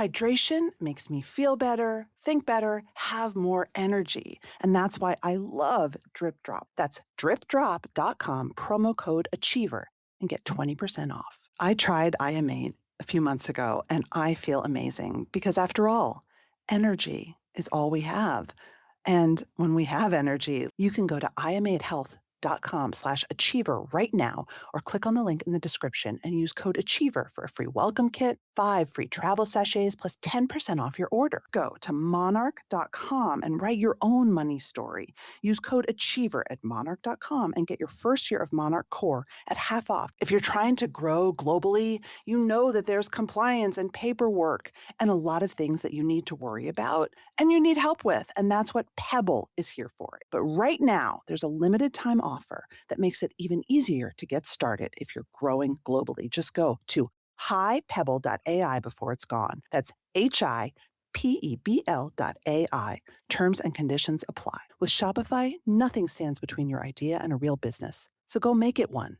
Hydration makes me feel better, think better, have more energy. And that's why I love Drip Drop. That's dripdrop.com, promo code Achiever, and get 20% off. I tried IM8 a few months ago, and I feel amazing because after all, energy is all we have. And when we have energy, you can go to im8health.com/achiever right now, or click on the link in the description and use code Achiever for a free welcome kit, 5 free travel sachets, plus 10% off your order. Go to monarch.com and write your own money story. Use code Achiever at monarch.com and get your first year of Monarch Core at half off. If you're trying to grow globally, you know that there's compliance and paperwork and a lot of things that you need to worry about and you need help with. And that's what Pebble is here for. But right now, there's a limited time offer that makes it even easier to get started if you're growing globally. Just go to hipebble.ai before it's gone. That's HIPEBL.ai. Terms and conditions apply. With Shopify, nothing stands between your idea and a real business. So go make it one.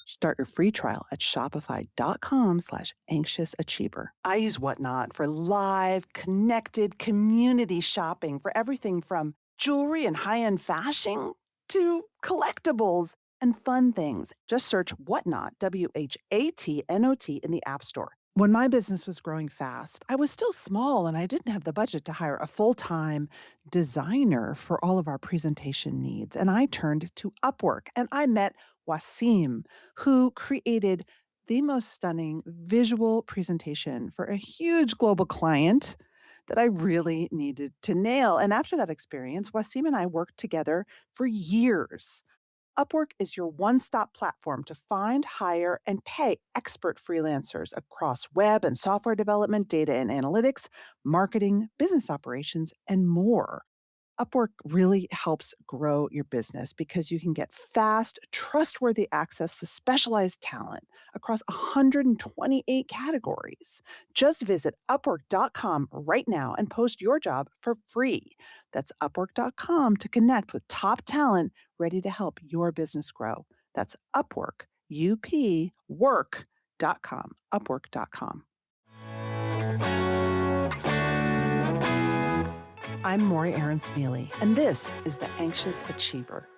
Start your free trial at shopify.com/anxiousachiever. I use Whatnot for live, connected community shopping for everything from jewelry and high-end fashion to collectibles and fun things. Just search Whatnot, WHATNOT, in the App Store. When my business was growing fast, I was still small and I didn't have the budget to hire a full-time designer for all of our presentation needs. And I turned to Upwork and I met Wasim, who created the most stunning visual presentation for a huge global client that I really needed to nail. And after that experience, Wasim and I worked together for years. Upwork is your one-stop platform to find, hire, and pay expert freelancers across web and software development, data and analytics, marketing, business operations, and more. Upwork really helps grow your business because you can get fast, trustworthy access to specialized talent across 128 categories. Just visit upwork.com right now and post your job for free. That's upwork.com to connect with top talent ready to help your business grow. That's Upwork, work.com, upwork.com. I'm Maury Aarons-Mele, and this is The Anxious Achiever.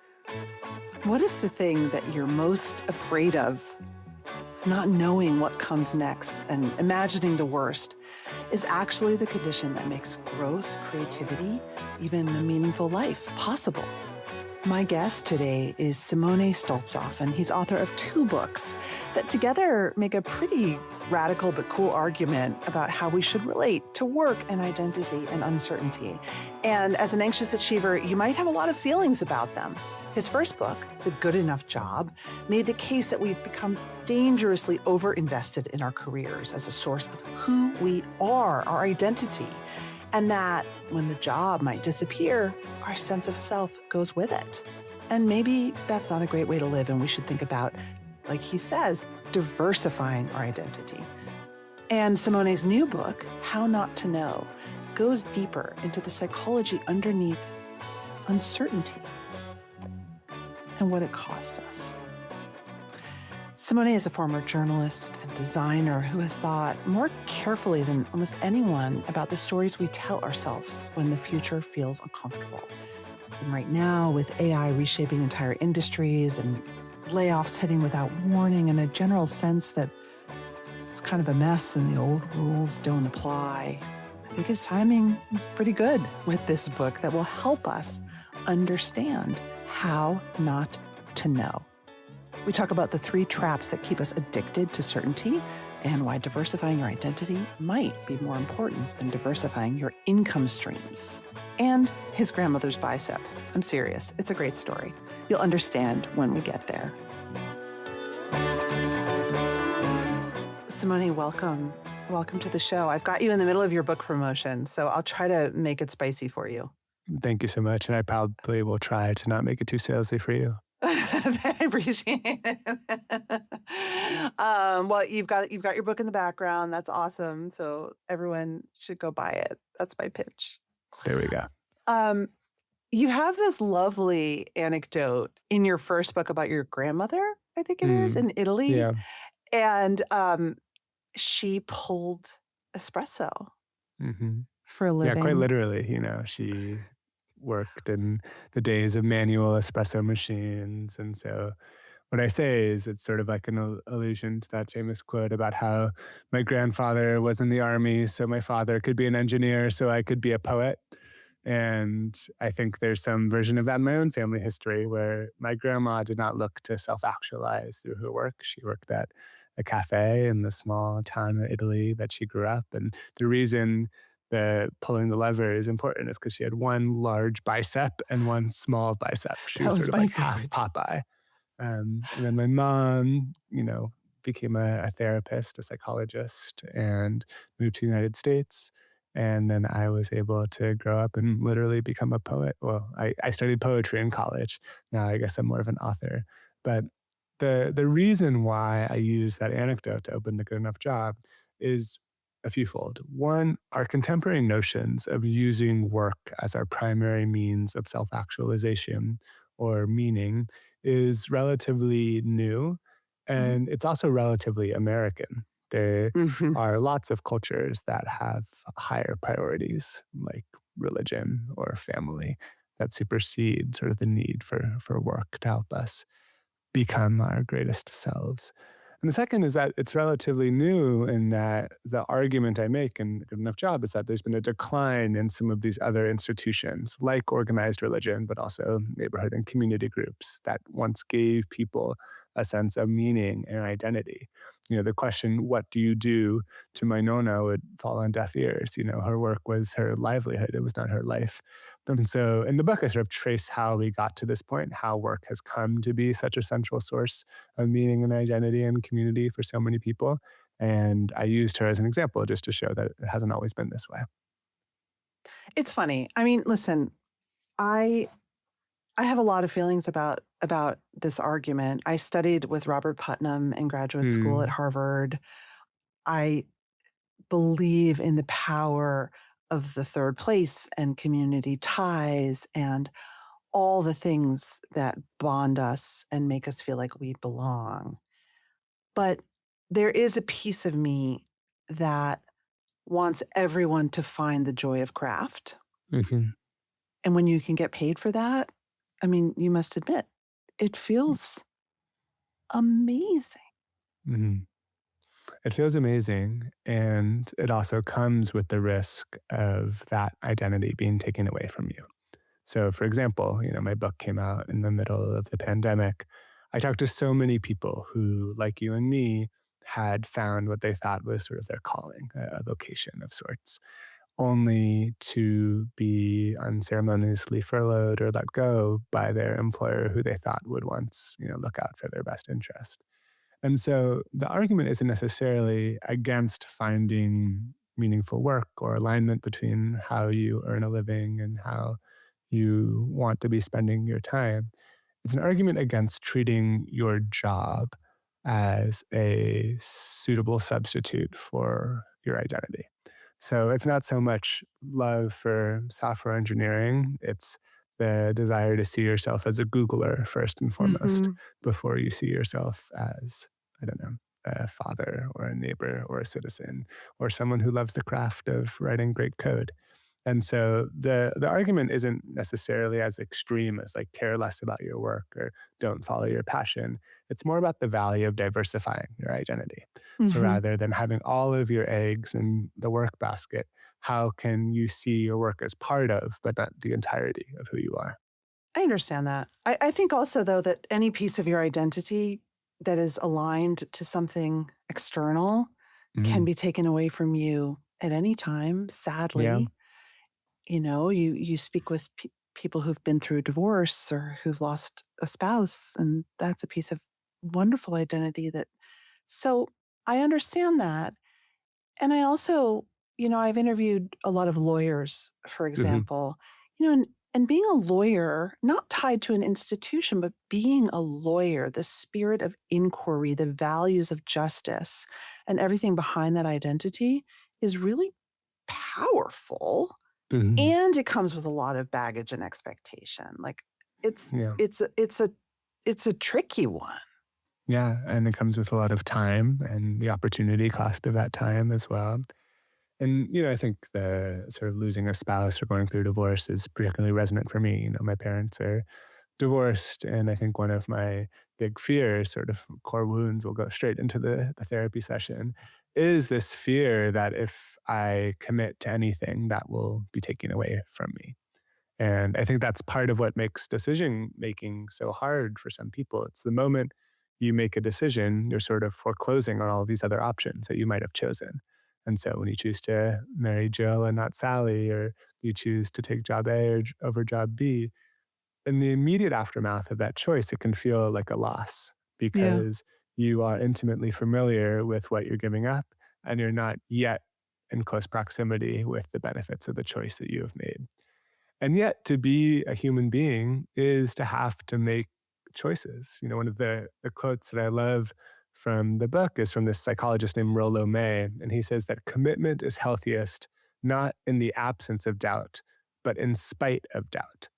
What if the thing that you're most afraid of, not knowing what comes next and imagining the worst, is actually the condition that makes growth, creativity, even a meaningful life possible? My guest today is Simone Stolzoff, and he's author of 2 books that together make a pretty radical but cool argument about how we should relate to work and identity and uncertainty. And as an anxious achiever, you might have a lot of feelings about them. His first book, The Good Enough Job, made the case that we've become dangerously overinvested in our careers as a source of who we are, our identity, and that when the job might disappear, our sense of self goes with it. And maybe that's not a great way to live, and we should think about, like he says, diversifying our identity. And Simone's new book, How Not to Know, goes deeper into the psychology underneath uncertainty and what it costs us. Simone is a former journalist and designer who has thought more carefully than almost anyone about the stories we tell ourselves when the future feels uncomfortable. And right now, with AI reshaping entire industries and layoffs hitting without warning and a general sense that it's kind of a mess and the old rules don't apply, I think his timing is pretty good with this book that will help us understand how not to know. We talk about the 3 traps that keep us addicted to certainty and why diversifying your identity might be more important than diversifying your income streams. And his grandmother's bicep. I'm serious. It's a great story. You'll understand when we get there. Simone, welcome. Welcome to the show. I've got you in the middle of your book promotion, so I'll try to make it spicy for you. Thank you so much. And I probably will try to not make it too salesy for you. I appreciate it. Well, you've got your book in the background. That's awesome. So everyone should go buy it. That's my pitch. There we go. You have this lovely anecdote in your first book about your grandmother, I think it is, in Italy. Yeah. And she pulled espresso hmm for a Yeah, quite living. literally, she worked in the days of manual espresso machines. And so what I say is it's sort of like an allusion to that famous quote about how my grandfather was in the army, so my father could be an engineer, so I could be a poet. And I think there's some version of that in my own family history where my grandma did not look to self actualize through her work. She worked at a cafe in the small town in Italy that she grew up. And the reason the pulling the lever is important is because she had one large bicep and one small bicep. She That was sort was of my like half favorite. Popeye. And then my mom, became a therapist, a psychologist, and moved to the United States. And then I was able to grow up and literally become a poet. Well, I studied poetry in college. Now I guess I'm more of an author. But the reason why I use that anecdote to open the Good Enough Job is a fewfold. One, our contemporary notions of using work as our primary means of self actualization or meaning is relatively new, Mhm. and it's also relatively American. There Mhm. are lots of cultures that have higher priorities, like religion or family, that supersede sort of the need for work to help us become our greatest selves. And the second is that it's relatively new in that the argument I make in Good Enough Job is that there's been a decline in some of these other institutions, like organized religion, but also neighborhood and community groups that once gave people a sense of meaning and identity. The question, what do you do to my nonna, would fall on deaf ears. Her work was her livelihood, it was not her life. And so in the book, I sort of trace how we got to this point, how work has come to be such a central source of meaning and identity and community for so many people. And I used her as an example just to show that it hasn't always been this way. It's funny. I mean, listen, I I have a lot of feelings about this argument. I studied with Robert Putnam in graduate school at Mm, Harvard. I believe in the power of the third place and community ties and all the things that bond us and make us feel like we belong. But there is a piece of me that wants everyone to find the joy of craft. mhm, And when you can get paid for that, I mean, you must admit, it feels amazing. mhm. It feels amazing. And it also comes with the risk of that identity being taken away from you. So, for example, my book came out in the middle of the pandemic. I talked to so many people who, like you and me, had found what they thought was sort of their calling, a vocation of sorts, only to be unceremoniously furloughed or let go by their employer who they thought would once, look out for their best interest. And so the argument isn't necessarily against finding meaningful work or alignment between how you earn a living and how you want to be spending your time. It's an argument against treating your job as a suitable substitute for your identity. So it's not so much love for software engineering, it's the desire to see yourself as a Googler first and foremost Mhm. before you see yourself as, I don't know, a father or a neighbor or a citizen or someone who loves the craft of writing great code. And so the argument isn't necessarily as extreme as like care less about your work or don't follow your passion. It's more about the value of diversifying your identity. So Mhm. rather than having all of your eggs in the work basket, how can you see your work as part of, but not the entirety of who you are? I understand that. I think also, though, that any piece of your identity that is aligned to something external can Mhm. be taken away from you at any time, Yeah. sadly. You speak with people who've been through divorce or who've lost a spouse, and that's a piece of wonderful identity that. So I understand that. And I also, I've interviewed a lot of lawyers, for Mhm. example, and being a lawyer, not tied to an institution, but being a lawyer, the spirit of inquiry, the values of justice, and everything behind that identity is really powerful. Mhm. And it comes with a lot of baggage and expectation. Like it's Yeah. it's a, it's a it's a tricky one. Yeah. And it comes with a lot of time and the opportunity cost of that time as well. And, I think the sort of losing a spouse or going through divorce is particularly resonant for me. My parents are divorced, and I think one of my big fears, sort of core wounds, will go straight into the therapy session, is this fear that if I commit to anything, that will be taken away from me. And I think that's part of what makes decision making so hard for some people. It's the moment you make a decision, you're sort of foreclosing on all these other options that you might have chosen. And so when you choose to marry Joe and not Sally, or you choose to take job A over job B, in the immediate aftermath of that choice, it can feel like a loss Yeah. because you are intimately familiar with what you're giving up, and you're not yet in close proximity with the benefits of the choice that you have made. And yet, to be a human being is to have to make choices. One of the quotes that I love from the book is from this psychologist named Rollo-May, and he says that commitment is healthiest not in the absence of doubt, but in spite of doubt.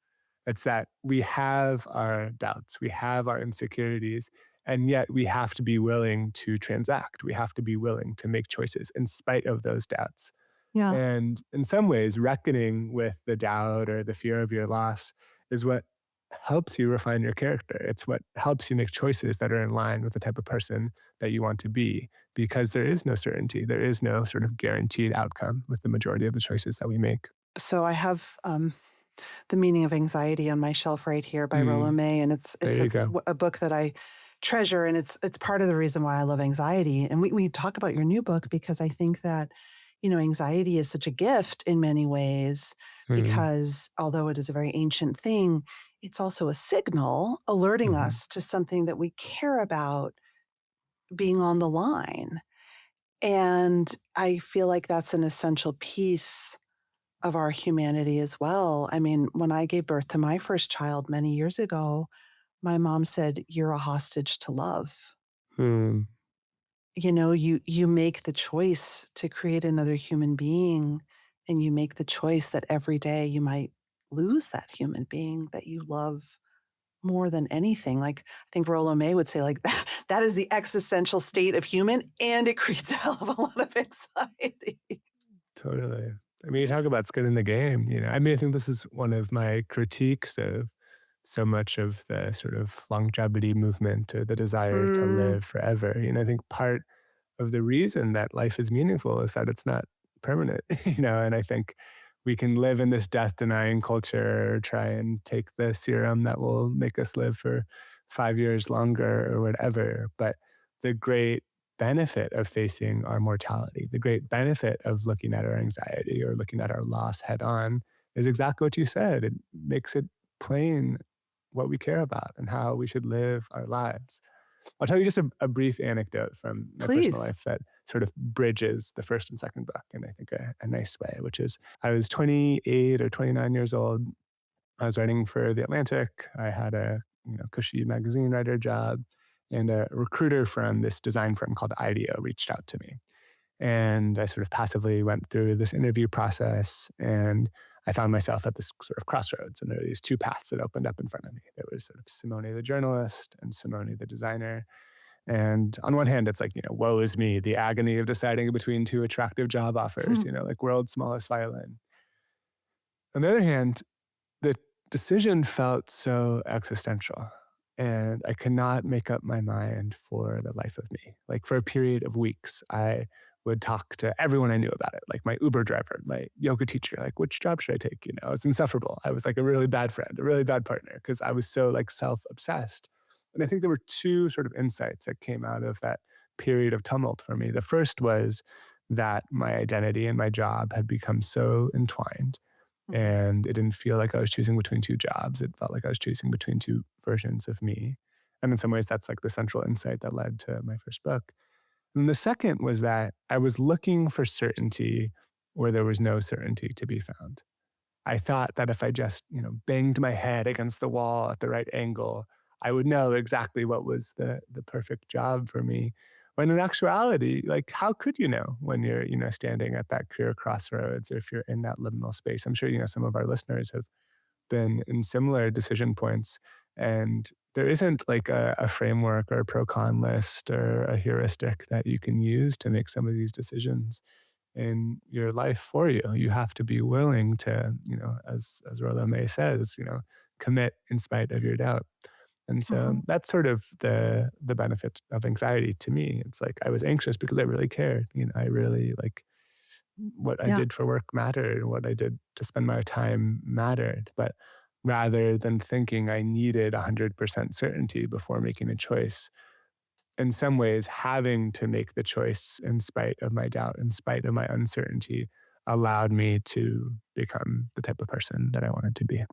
It's that we have our doubts, we have our insecurities, and yet we have to be willing to transact. We have to be willing to make choices in spite of those doubts. Yeah. And in some ways, reckoning with the doubt or the fear of your loss is what helps you refine your character. It's what helps you make choices that are in line with the type of person that you want to be, because there is no certainty. There is no sort of guaranteed outcome with the majority of the choices that we make. So I have The Meaning of Anxiety on my shelf right here by Rollo Mm, May, and it's there it's you go. a book that I treasure, and it's part of the reason why I love anxiety. And we talk about your new book because I think that anxiety is such a gift in many ways, Mm, because although it is a very ancient thing, it's also a signal alerting mhm. us to something that we care about being on the line. And I feel like that's an essential piece of our humanity as well. I mean, when I gave birth to my first child many years ago, my mom said, "You're a hostage to love." Mm, You make the choice to create another human being, and you make the choice that every day you might lose that human being that you love more than anything. Like, I think Rollo May would say, like, that is the existential state of human, and it creates a hell of a lot of anxiety. totally. I mean, you talk about skin in the game, I mean, I think this is one of my critiques of so much of the sort of longevity movement or the desire to Mm, live forever. I think part of the reason that life is meaningful is that it's not permanent, and I think we can live in this death denying culture, or try and take the serum that will make us live for 5 years longer or whatever. But the great benefit of facing our mortality, the great benefit of looking at our anxiety or looking at our loss head on is exactly what you said. It makes it plain what we care about and how we should live our lives. I'll tell you just a brief anecdote from my personal please. life that sort of bridges the first and second book in, I think, a nice way, which is I was 28 or 29 years old. I was writing for The Atlantic. I had a cushy magazine writer job, and a recruiter from this design firm called IDEO reached out to me. And I sort of passively went through this interview process, and I found myself at this sort of crossroads. And there were these two paths that opened up in front of me. There was sort of Simone the journalist and Simone the designer. And on one hand, it's like, woe is me, the agony of deciding between two attractive job offers, like world's smallest violin. On the other hand, the decision felt so existential, and I could not make up my mind for the life of me. Like, for a period of weeks, I would talk to everyone I knew about it, like my Uber driver, my yoga teacher, like, which job should I take? I was insufferable. I was like a really bad friend, a really bad partner, because I was so like self-obsessed. And I think there were two sort of insights that came out of that period of tumult for me. The first was that my identity and my job had become so entwined, Mhm. and it didn't feel like I was choosing between two jobs. It felt like I was choosing between two versions of me. And in some ways, that's like the central insight that led to my first book. And the second was that I was looking for certainty where there was no certainty to be found. I thought that if I just, banged my head against the wall at the right angle, I would know exactly what was the perfect job for me. When in actuality, like, how could you know when you're, standing at that career crossroads, or if you're in that liminal space? I'm sure, some of our listeners have been in similar decision points, and there isn't like a framework or a pro con list or a heuristic that you can use to make some of these decisions. in your life for you. You have to be willing to, as Rollo-May says, commit in spite of your doubt. And so Hmm. that's sort of the benefit of anxiety to me. It's like I was anxious because I really cared. I really like what I Yeah, did for work mattered, what I did to spend my time mattered. But rather than thinking I needed 100% certainty before making a choice, in some ways, having to make the choice in spite of my doubt, in spite of my uncertainty, allowed me to become the type of person that I wanted to be.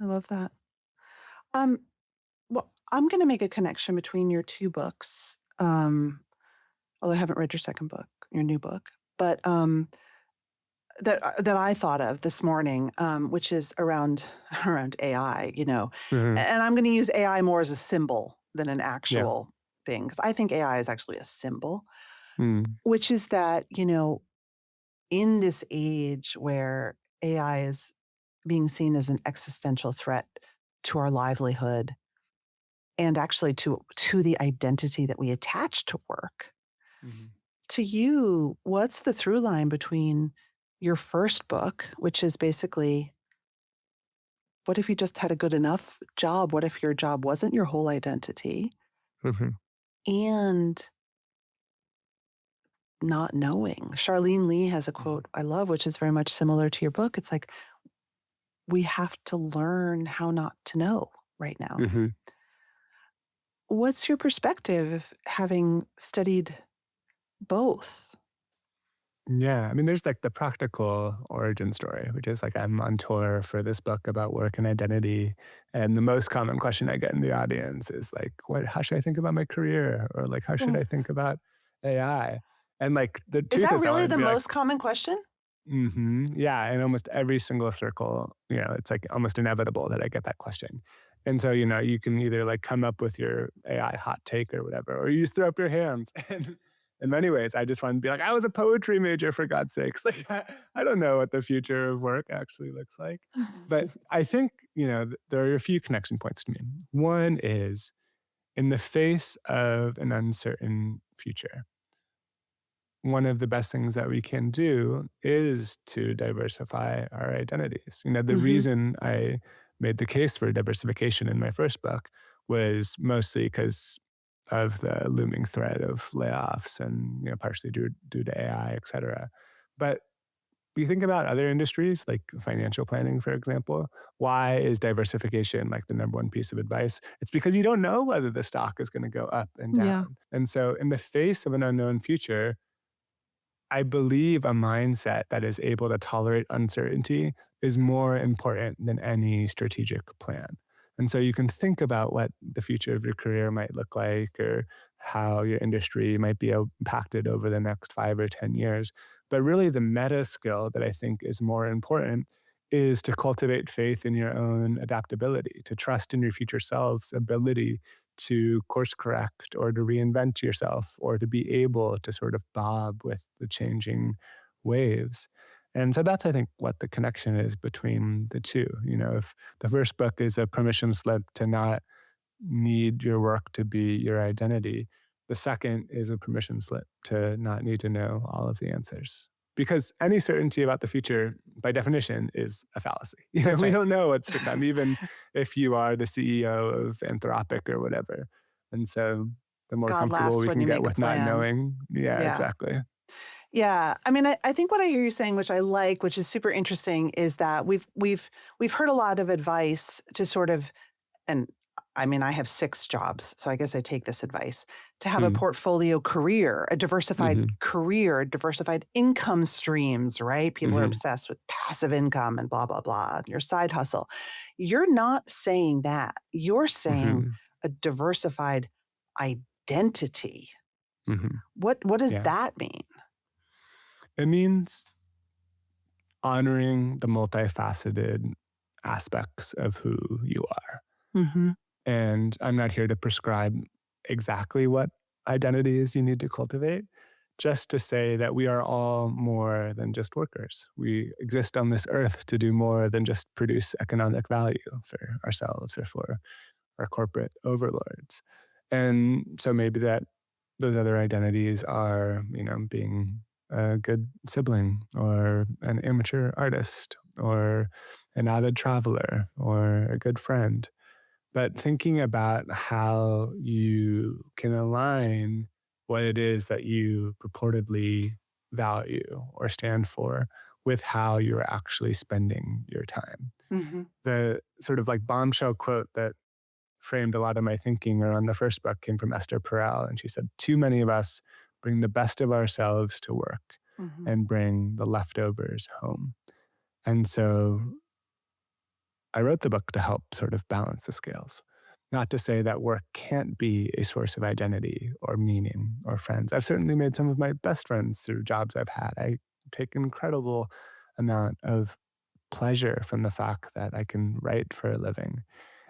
I love that. Um, well, I'm going to make a connection between your two books. Although I haven't read your second book, your new book, but that I thought of this morning, which is around around AI. Mhm. And I'm going to use AI more as a symbol than an Yeah. actual thing, because I think AI is actually a symbol, Mm. which is that in this age where AI is being seen as an existential threat to our livelihood and actually to the identity that we attach to work. Mhm. To you, what's the through line between your first book, which is basically, what if you just had a good enough job? What if your job wasn't your whole identity? Mhm. And not knowing. Charlene Lee has a Mhm. quote I love, which is very much similar to your book. It's like, we have to learn how not to know right now. Mhm. What's your perspective having studied both? Yeah, I mean, there's like the practical origin story, which is like I'm on tour for this book about work and identity, and the most common question I get in the audience is like, "What? How should I think about my career?" Or like, "How should Well, I think about AI?" And like the is truth that is, I really wanted to the be like, most common question? Yeah, in almost every single circle, it's like almost inevitable that I get that question. And so, you can either like come up with your AI hot take or whatever, or you just throw up your hands. And in many ways, I just want to be like, I was a poetry major for God's sakes. Like, I don't know what the future of work actually looks like. But I think, there are a few connection points to me. One is in the face of an uncertain future, one of the best things that we can do is to diversify our identities. The Hmm. reason I made the case for diversification in my first book was mostly because of the looming threat of layoffs and, partially due to AI, et cetera. But you think about other industries like financial planning, for example, why is diversification like the number one piece of advice? It's because you don't know whether the stock is going to go up and Yeah. down. And so in the face of an unknown future, I believe a mindset that is able to tolerate uncertainty is more important than any strategic plan. And so you can think about what the future of your career might look like or how your industry might be impacted over the next 5 or 10 years. But really, the meta skill that I think is more important is to cultivate faith in your own adaptability, to trust in your future self's ability to course correct or to reinvent yourself or to be able to sort of bob with the changing waves. And so that's, I think, what the connection is between the two. If the first book is a permission slip to not need your work to be your identity, the second is a permission slip to not need to know all of the answers. Because any certainty about the future, by definition, is a fallacy. That's We right. don't know what's to come, even if you are the CEO of Anthropic or whatever. And so the more God comfortable laughs we when can you get make a with not plan. knowing, yeah, Yeah. exactly. Yeah. I mean, I think what I hear you saying, which I like, which is super interesting, is that we've heard a lot of advice to sort of, and I mean, I have 6 jobs, so I guess I take this advice to have a Mm. portfolio career, a diversified Hmm. career, diversified income streams, right? People are Hmm. obsessed with passive income and blah, blah, blah, your side hustle. You're not saying that. You're saying Hmm. a diversified identity. Hmm. What does Yeah. that mean? It means honoring the multifaceted aspects of who you are. Hmm. And I'm not here to prescribe exactly what identities you need to cultivate, just to say that we are all more than just workers. We exist on this earth to do more than just produce economic value for ourselves or for our corporate overlords. And so maybe that those other identities are, being a good sibling or an amateur artist or an avid traveler or a good friend. But thinking about how you can align what it is that you purportedly value or stand for with how you're actually spending your time. Hmm. The sort of like bombshell quote that framed a lot of my thinking around the first book came from Esther Perel. And she said, too many of us bring the best of ourselves to work Hmm. and bring the leftovers home. And so I wrote the book to help sort of balance the scales. Not to say that work can't be a source of identity or meaning or friends. I've certainly made some of my best friends through jobs I've had. I take an incredible amount of pleasure from the fact that I can write for a living.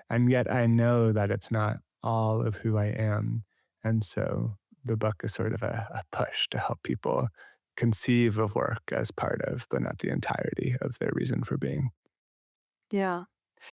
And yet I know that it's not all of who I am. And so the book is sort of a push to help people conceive of work as part of, but not the entirety of their reason for being. Yeah.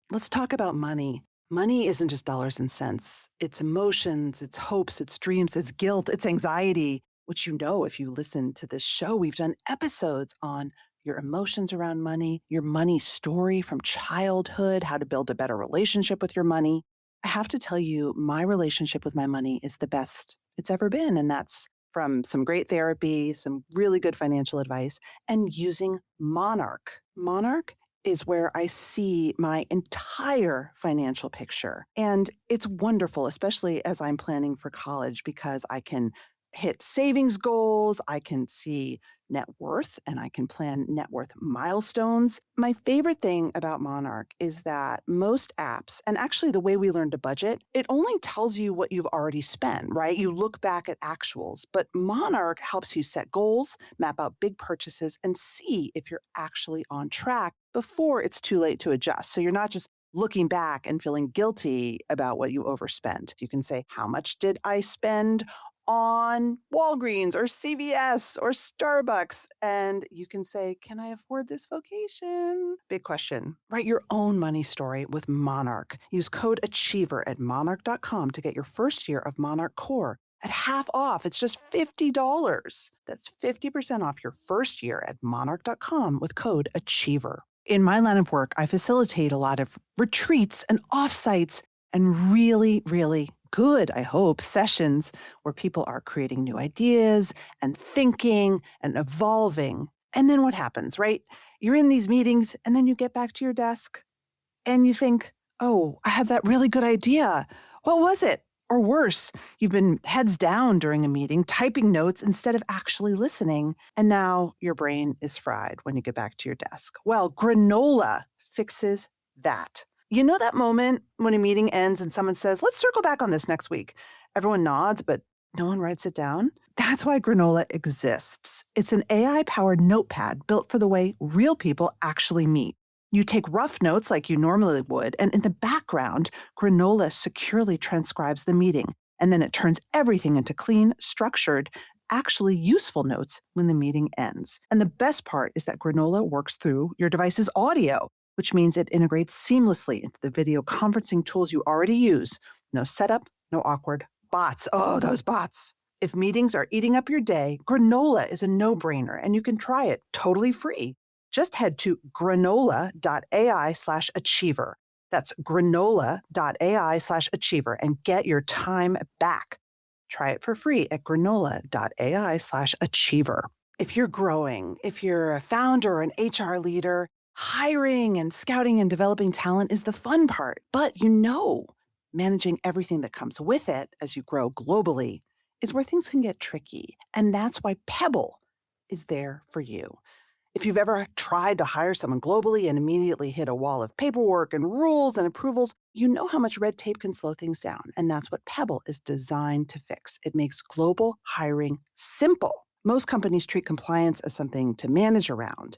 Let's talk about money. Money isn't just dollars and cents. It's emotions, it's hopes, it's dreams, it's guilt, it's anxiety, which you know if you listen to this show. We've done episodes on your emotions around money, your money story from childhood, how to build a better relationship with your money. I have to tell you, my relationship with my money is the best it's ever been. And that's from some great therapy, some really good financial advice, and using Monarch. Monarch is where I see my entire financial picture. And it's wonderful, especially as I'm planning for college, because I can hit savings goals, I can see net worth, and I can plan net worth milestones. My favorite thing about Monarch is that most apps, and actually the way we learn to budget, it only tells you what you've already spent, right? You look back at actuals, but Monarch helps you set goals, map out big purchases, and see if you're actually on track before it's too late to adjust. So you're not just looking back and feeling guilty about what you overspent. You can say, how much did I spend on Walgreens or CVS or Starbucks? And you can say, can I afford this vacation? Big question. Write your own money story with Monarch. Use code Achiever at monarch.com to get your first year of Monarch Core at half off. It's just $50. That's 50% off your first year at monarch.com with code Achiever. In my line of work, I facilitate a lot of retreats and offsites and really, really good, I hope, sessions where people are creating new ideas and thinking and evolving. And then what happens, right? You're in these meetings and then you get back to your desk and you think, oh, I had that really good idea. What was it? Or worse, you've been heads down during a meeting, typing notes instead of actually listening. And now your brain is fried when you get back to your desk. Well, granola fixes that. You know that moment when a meeting ends and someone says, let's circle back on this next week? Everyone nods, but no one writes it down. That's why granola exists. It's an AI powered notepad built for the way real people actually meet. You take rough notes like you normally would, and in the background, granola securely transcribes the meeting, and then it turns everything into clean, structured, actually useful notes when the meeting ends. And the best part is that granola works through your device's audio, which means it integrates seamlessly into the video conferencing tools you already use. No setup, no awkward bots. Oh, those bots. If meetings are eating up your day, granola is a no-brainer, and you can try it totally free. Just head to granola.ai/achiever. That's granola.ai/achiever and get your time back. Try it for free at granola.ai/achiever. If you're growing, if you're a founder or an HR leader, hiring and scouting and developing talent is the fun part. But managing everything that comes with it as you grow globally is where things can get tricky. And that's why Pebble is there for you. If you've ever tried to hire someone globally and immediately hit a wall of paperwork and rules and approvals, you know how much red tape can slow things down. And that's what Pebble is designed to fix. It makes global hiring simple. Most companies treat compliance as something to manage around.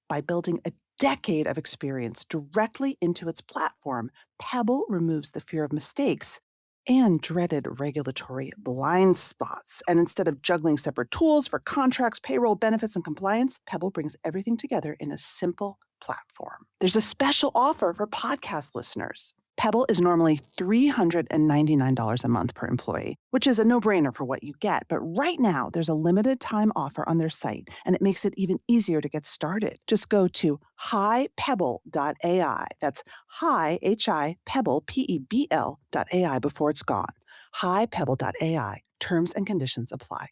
By building a decade of experience directly into its platform, Pebble removes the fear of mistakes and dreaded regulatory blind spots. And instead of juggling separate tools for contracts, payroll, benefits, and compliance, Pebble brings everything together in a simple platform. There's a special offer for podcast listeners. Pebble is normally $399 a month per employee, which is a no-brainer for what you get. But right now, there's a limited time offer on their site, and it makes it even easier to get started. Just go to highpebble.ai. That's high, H-I, pebble, P-E-B-L.ai before it's gone. Highpebble.ai. Terms and conditions apply.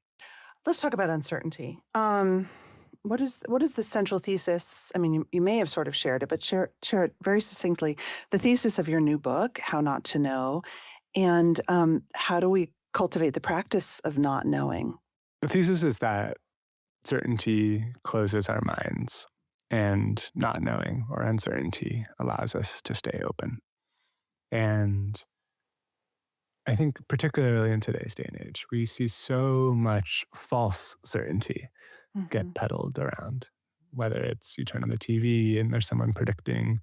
Let's talk about uncertainty. What is the central thesis? I mean, you may have sort of shared it, but share it very succinctly. The thesis of your new book, How Not to Know, and how do we cultivate the practice of not knowing? The thesis is that certainty closes our minds, and not knowing or uncertainty allows us to stay open. And I think, particularly in today's day and age, we see so much false certainty get peddled around. Whether it's you turn on the TV and there's someone predicting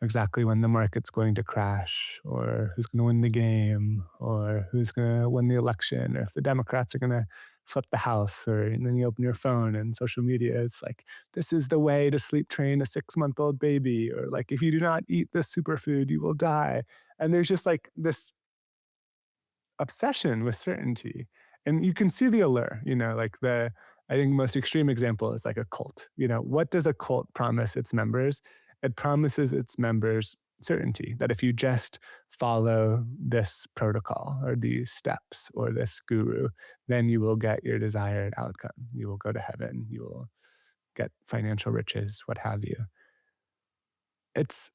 exactly when the market's going to crash, or who's going to win the game, or who's going to win the election, or if the Democrats are going to flip the House, and then you open your phone and social media, it's like, this is the way to sleep train a 6-month-old baby, or like, if you do not eat this superfood, you will die. And there's just like this obsession with certainty. And you can see the allure, I think most extreme example is like a cult. What does a cult promise its members? It promises its members certainty that if you just follow this protocol or these steps or this guru, then you will get your desired outcome. You will go to heaven. You will get financial riches, what have you. It's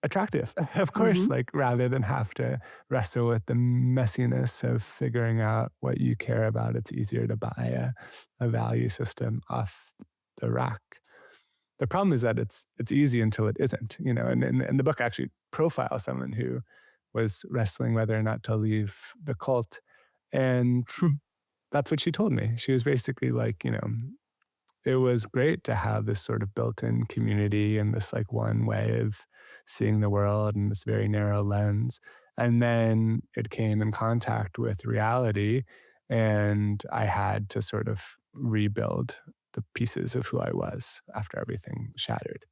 attractive, of course, like rather than have to wrestle with the messiness of figuring out what you care about, it's easier to buy a value system off the rack. The problem is that it's easy until it isn't, and the book actually profiles someone who was wrestling whether or not to leave the cult. And that's what she told me. She was basically like, it was great to have this sort of built-in community and this like one way of seeing the world and this very narrow lens. And then it came in contact with reality, and I had to sort of rebuild the pieces of who I was after everything shattered.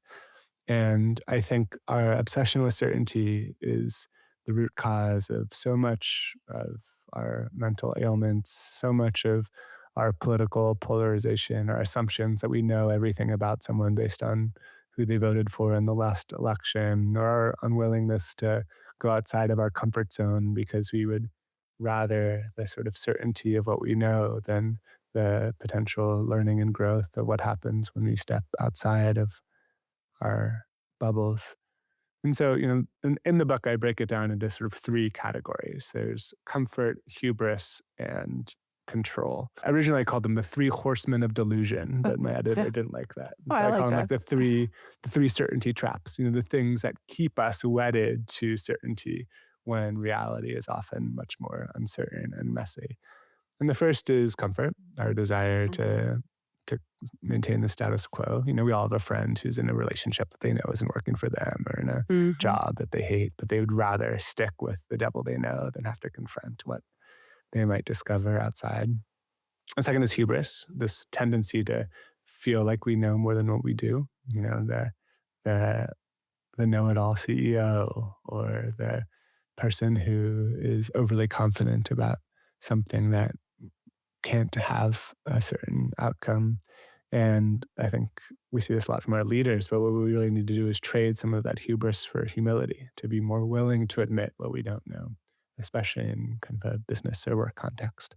And I think our obsession with certainty is the root cause of so much of our mental ailments, so much of our political polarization, our assumptions that we know everything about someone based on who they voted for in the last election, or our unwillingness to go outside of our comfort zone because we would rather the sort of certainty of what we know than the potential learning and growth of what happens when we step outside of our bubbles. And so, in the book, I break it down into sort of 3 categories. There's comfort, hubris, and control. Originally, I called them the 3 horsemen of delusion, but my editor didn't like that. Oh, So I I like call them that. like the three certainty traps, the things that keep us wedded to certainty when reality is often much more uncertain and messy. And the first is comfort, our desire to maintain the status quo. We all have a friend who's in a relationship that they know isn't working for them, or in a job that they hate, but they would rather stick with the devil they know than have to confront what they might discover outside. The second is hubris, this tendency to feel like we know more than what we do. The the know-it-all CEO, or the person who is overly confident about something that can't have a certain outcome. And I think we see this a lot from our leaders, but what we really need to do is trade some of that hubris for humility, to be more willing to admit what we don't know, especially in kind of a business or work context.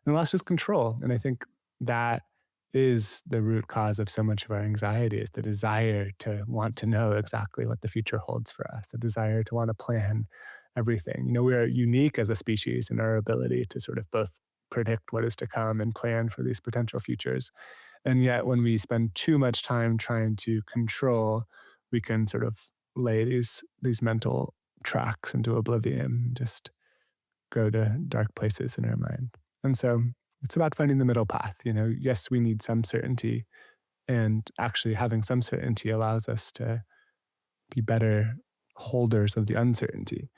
And the last is control. And I think that is the root cause of so much of our anxiety, is the desire to want to know exactly what the future holds for us, the desire to want to plan everything. We are unique as a species in our ability to sort of both predict what is to come and plan for these potential futures. And yet when we spend too much time trying to control, we can sort of lay these mental tracks into oblivion, just go to dark places in our mind. And so it's about finding the middle path. Yes, we need some certainty, and actually having some certainty allows us to be better holders of the uncertainty.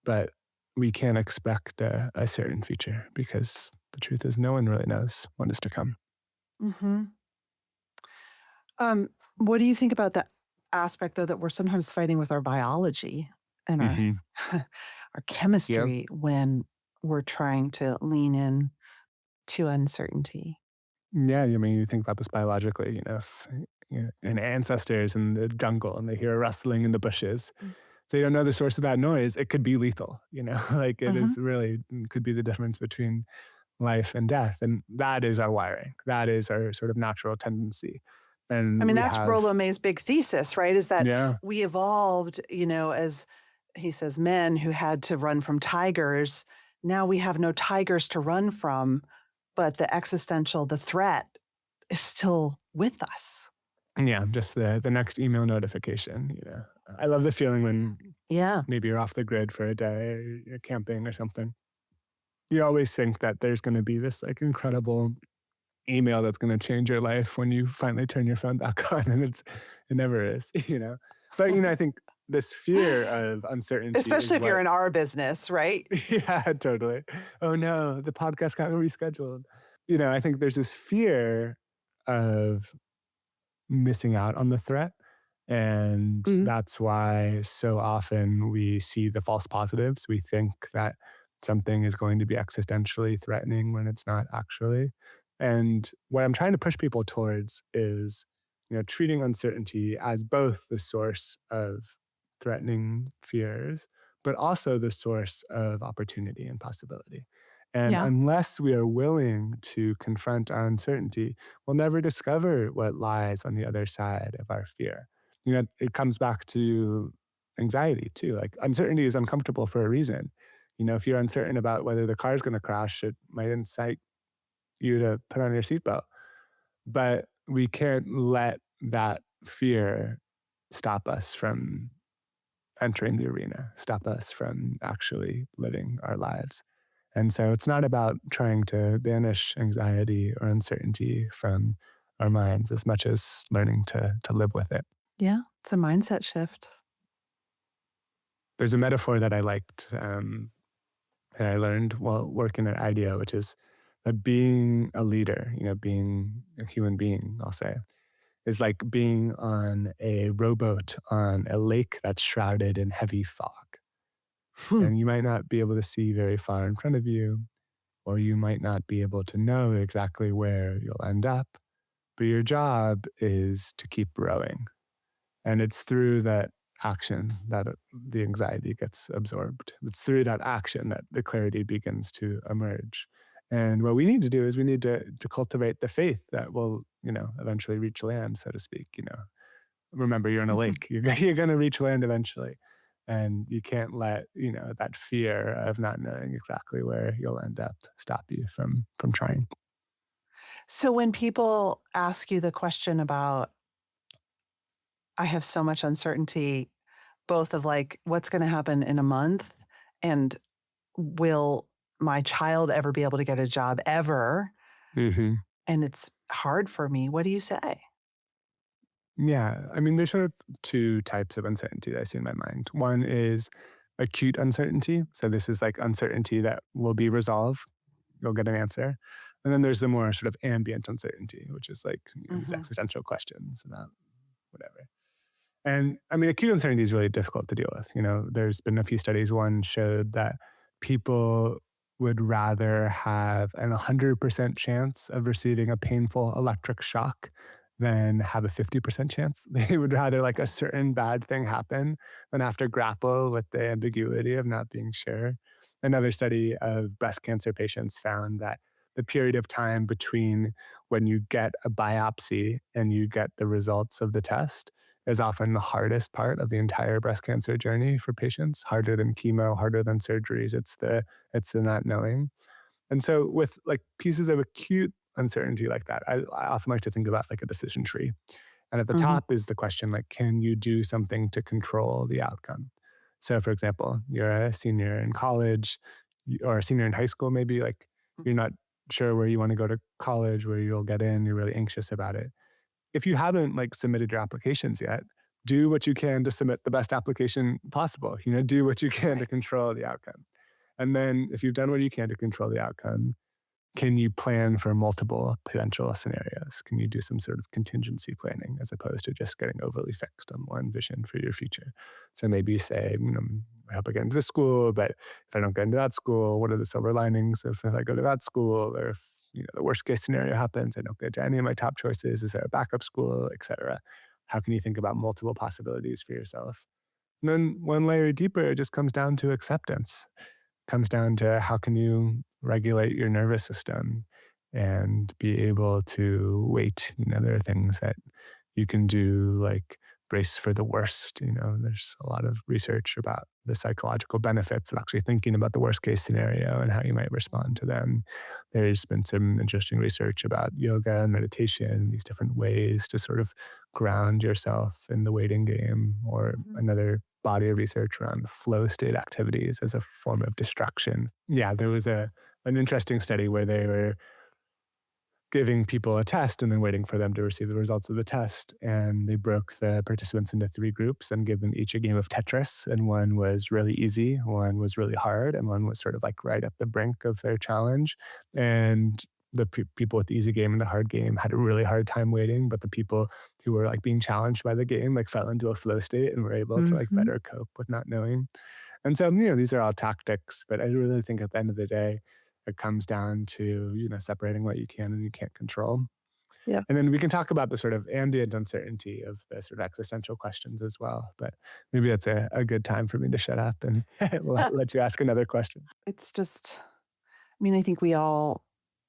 But we can't expect a certain future, because the truth is no one really knows what is to come. Mm-hmm. What do you think about that aspect, though, that we're sometimes fighting with our biology? and our Hmm. our Yep. chemistry when we're trying to lean in to uncertainty. Yeah, I mean, you think about this biologically, if an ancestors in the jungle and they hear a rustling in the bushes, they don't know the source of that noise, it could be lethal, like it Mm-hmm. is really could be the difference between life and death. And that is our wiring. That is our sort of natural tendency. I And mean, we that's have, Rollo May's big thesis, right? Is that yeah, we evolved, as he says, men who had to run from tigers. Now we have no tigers to run from, but the threat is still with us. yeah, just the next email notification. I love the feeling when Yeah. maybe you're off the grid for a day or you're camping or something. You always think that there's going to be this like incredible email that's going to change your life when you finally turn your phone back on, and it never is. But I think this fear of uncertainty is Especially if you're what. in our business, right? Yeah, totally. Oh no, the podcast got rescheduled. I think there's this fear of missing out on the threat. And Mm. that's why so often we see the false positives. We think that something is going to be existentially threatening when it's not actually. And what I'm trying to push people towards is, treating uncertainty as both the source of threatening fears, but also the source of opportunity and possibility. And Yeah. unless we are willing to confront our uncertainty, we'll never discover what lies on the other side of our fear. It comes back to anxiety too. Like uncertainty is uncomfortable for a reason. If you're uncertain about whether the car is going to crash, it might incite you to put on your seatbelt. But we can't let that fear stop us from entering the arena, stop us from actually living our lives. And so it's not about trying to banish anxiety or uncertainty from our minds as much as learning to live with it. Yeah. It's a mindset shift. There's a metaphor that I liked that I learned while working at IDEO, which is that being a leader, being a human being, I'll say, is like being on a rowboat on a lake that's shrouded in heavy fog. Hmm. And you might not be able to see very far in front of you, or you might not be able to know exactly where you'll end up. But your job is to keep rowing. And it's through that action that the anxiety gets absorbed. It's through that action that the clarity begins to emerge. And what we need to do is we need to cultivate the faith that will, eventually reach land, so to speak. Remember, you're in a Mhm. lake. You're going to reach land eventually. And you can't let, that fear of not knowing exactly where you'll end up stop you from trying. So when people ask you the question about, I have so much uncertainty, both of like, what's going to happen in a month and will my child ever be able to get a job ever? Hmm. And it's hard for me. What do you say? Yeah. I mean, there's sort of two types of uncertainty that I see in my mind. One is acute uncertainty. So this is like uncertainty that will be resolved. You'll get an answer. And then there's the more sort of ambient uncertainty, which is like these Hmm. existential questions about whatever. And I mean, acute uncertainty is really difficult to deal with. There's been a few studies. One showed that people would rather have an 100% chance of receiving a painful electric shock than have a 50% chance. They would rather like a certain bad thing happen than have to grapple with the ambiguity of not being sure. Another study of breast cancer patients found that the period of time between when you get a biopsy and you get the results of the test is often the hardest part of the entire breast cancer journey for patients, harder than chemo, harder than surgeries. It's the not knowing. And so with like pieces of acute uncertainty like that, I often like to think about like a decision tree. And at the Hmm. top is the question like, can you do something to control the outcome? So for example, you're a senior in college or a senior in high school, maybe like you're not sure where you want to go to college, where you'll get in, you're really anxious about it. If you haven't like submitted your applications yet, do what you can to submit the best application possible. Do what you can to Right. control the outcome. And then if you've done what you can to control the outcome, can you plan for multiple potential scenarios? Can you do some sort of contingency planning as opposed to just getting overly fixed on one vision for your future? So maybe you say, I hope I get into this school, but if I don't get into that school, what are the silver linings if I go to that school? Or if the worst case scenario happens, I don't get to any of my top choices. Is there a backup school, et cetera? How can you think about multiple possibilities for yourself? And then one layer deeper, it just comes down to acceptance. Comes down to how can you regulate your nervous system and be able to wait. There are things that you can do like brace for the worst. There's a lot of research about the psychological benefits of actually thinking about the worst case scenario and how you might respond to them. There's been some interesting research about yoga and meditation, these different ways to sort of ground yourself in the waiting game, or Mhm. another body of research around flow state activities as a form of distraction. Yeah, there was an interesting study where they were giving people a test and then waiting for them to receive the results of the test. And they broke the participants into 3 groups and gave them each a game of Tetris. And one was really easy, one was really hard, and one was sort of like right at the brink of their challenge. And the people with the easy game and the hard game had a really hard time waiting, but the people who were like being challenged by the game like fell into a flow state and were able to like Mhm. better cope with not knowing. And so, these are all tactics, but I really think at the end of the day, it comes down to, separating what you can and you can't control. Yep. And then we can talk about the sort of ambient uncertainty of the sort of existential questions as well. But maybe that's a good time for me to shut up and let you ask another question. It's just, I mean, I think we all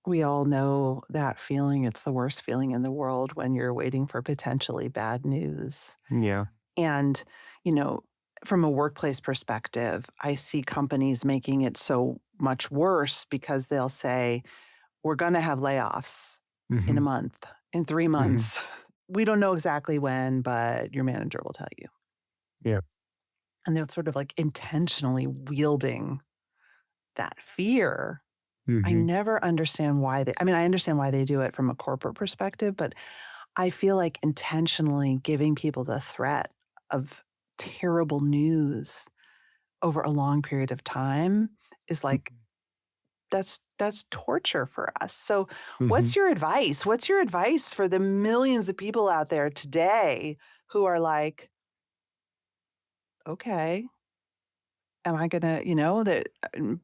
know that feeling. It's the worst feeling in the world when you're waiting for potentially bad news. Yeah. And, you know, from a workplace perspective, I see companies making it so much worse because they'll say, we're going to have layoffs in a Hmm. month, in 3 Hmm. months. We don't know exactly when, but your manager will tell you. Yeah. And they're sort of like intentionally wielding that fear. I Hmm. never understand why I mean, I understand why they do it from a corporate perspective, but I feel like intentionally giving people the threat of terrible news over a long period of time is like that's torture for us. So, Hmm. what's your advice? What's your advice for the millions of people out there today who are like, okay, am I gonna, that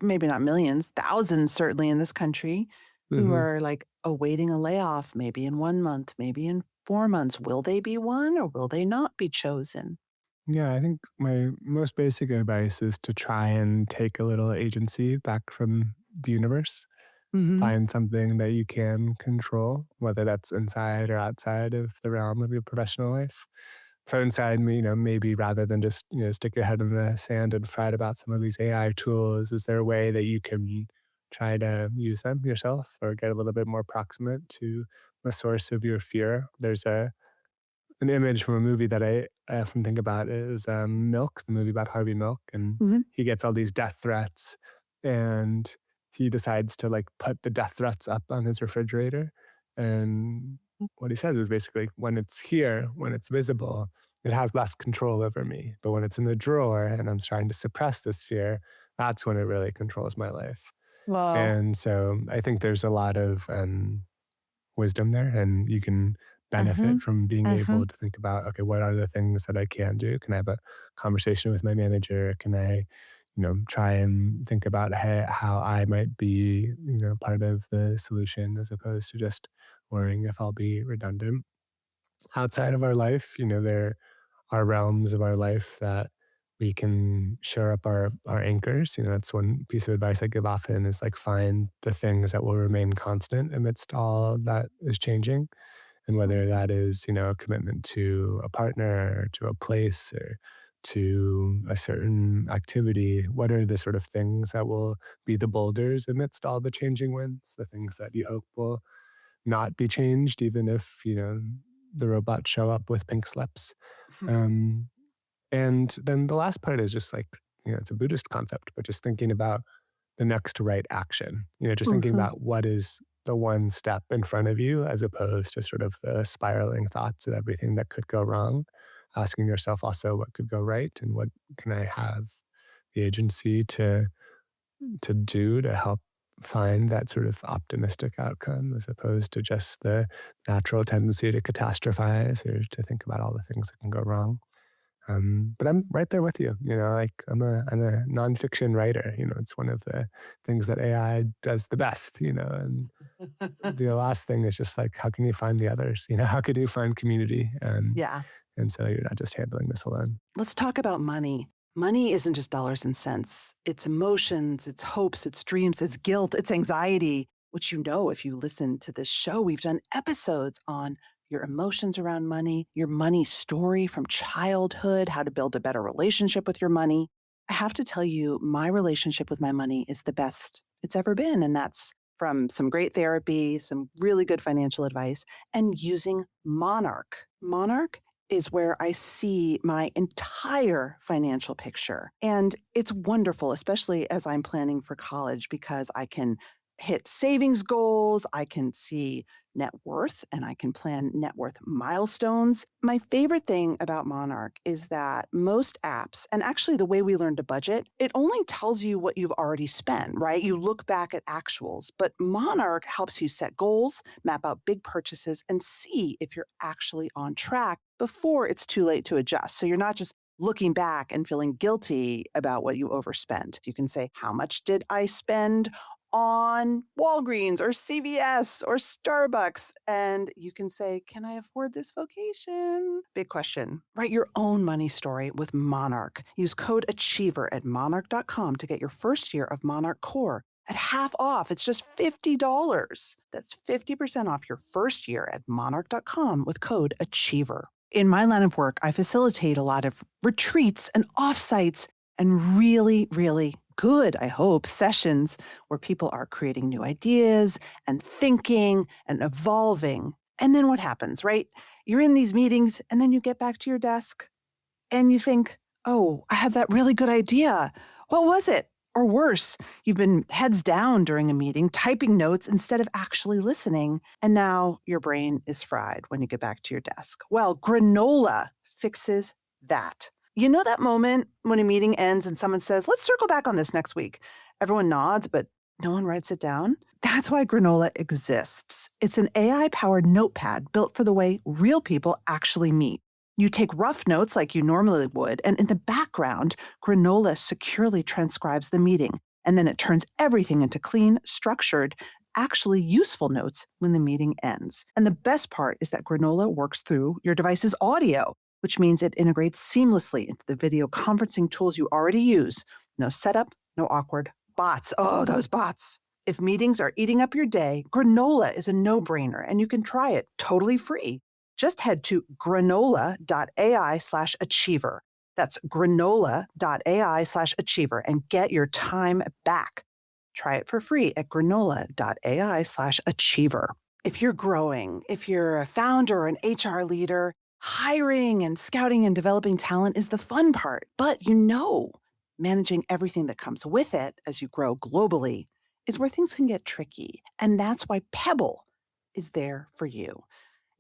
maybe not millions, thousands certainly in this country who Hmm. are like awaiting a layoff, maybe in 1 month, maybe in 4 months. Will they be one or will they not be chosen? Yeah, I think my most basic advice is to try and take a little agency back from the universe. Hmm. Find something that you can control, whether that's inside or outside of the realm of your professional life. So inside me, maybe rather than just, stick your head in the sand and fret about some of these AI tools, is there a way that you can try to use them yourself or get a little bit more proximate to the source of your fear? There's an image from a movie that I often think about is Milk, the movie about Harvey Milk, and Hmm. he gets all these death threats, and he decides to like put the death threats up on his refrigerator. And what he says is basically, when it's here, when it's visible, it has less control over me. But when it's in the drawer and I'm trying to suppress this fear, that's when it really controls my life. Wow. And so I think there's a lot of wisdom there, and you can Hmm. benefit from being Hmm. able to think about, okay, what are the things that I can do? Can I have a conversation with my manager? Can I, try and think about, hey, how I might be, part of the solution as opposed to just worrying if I'll be redundant. Outside of our life, there are realms of our life that we can shore up our anchors. That's one piece of advice I give often, is like find the things that will remain constant amidst all that is changing. And whether that is, a commitment to a partner or to a place or to a certain activity, what are the sort of things that will be the boulders amidst all the changing winds, the things that you hope will not be changed, even if, the robots show up with pink slips. Um, and then the last part is just like, it's a Buddhist concept, but just thinking about the next right action, just thinking Hmm. about what is the one step in front of you as opposed to sort of the spiraling thoughts of everything that could go wrong. Asking yourself also what could go right and what can I have the agency to do to help find that sort of optimistic outcome as opposed to just the natural tendency to catastrophize or to think about all the things that can go wrong. But I'm right there with you. Like I'm a nonfiction writer. It's one of the things that AI does the best. And the last thing is just like, how can you find the others? How could you find community? Yeah. And so you're not just handling this alone. Let's talk about money. Money isn't just dollars and cents. It's emotions, it's hopes, it's dreams, it's guilt, it's anxiety, which if you listen to this show, we've done episodes on your emotions around money, your money story from childhood, how to build a better relationship with your money. I have to tell you, my relationship with my money is the best it's ever been. And that's from some great therapy, some really good financial advice, and using Monarch. Monarch is where I see my entire financial picture. And it's wonderful, especially as I'm planning for college, because I can hit savings goals, I can see net worth, and I can plan net worth milestones. My favorite thing about Monarch is that most apps, and actually the way we learn to budget, it only tells you what you've already spent, right? You look back at actuals, but Monarch helps you set goals, map out big purchases, and see if you're actually on track before it's too late to adjust. So you're not just looking back and feeling guilty about what you overspent. You can say, how much did I spend on Walgreens or CVS or Starbucks? And you can say, can I afford this vacation? Big question. Write your own money story with Monarch. Use code Achiever at monarch.com to get your first year of Monarch Core at half off. It's just $50. That's 50% off your first year at monarch.com with code Achiever. In my line of work, I facilitate a lot of retreats and offsites and really, really good, I hope, sessions where people are creating new ideas and thinking and evolving. And then what happens, right? You're in these meetings and then you get back to your desk and you think, oh, I had that really good idea. What was it? Or worse, you've been heads down during a meeting, typing notes instead of actually listening, and now your brain is fried when you get back to your desk. Well, granola fixes that. You know that moment when a meeting ends and someone says, let's circle back on this next week? Everyone nods, but no one writes it down? That's why granola exists. It's an AI powered notepad built for the way real people actually meet. You take rough notes like you normally would, and in the background, Granola securely transcribes the meeting, and then it turns everything into clean, structured, actually useful notes when the meeting ends. And the best part is that Granola works through your device's audio, which means it integrates seamlessly into the video conferencing tools you already use. No setup, no awkward bots. Oh, those bots. If meetings are eating up your day, Granola is a no-brainer, and you can try it totally free. Just head to granola.ai/achiever. That's granola.ai/achiever and get your time back. Try it for free at granola.ai/achiever. If you're growing, if you're a founder or an HR leader, hiring and scouting and developing talent is the fun part. But managing everything that comes with it as you grow globally is where things can get tricky. And that's why Pebble is there for you.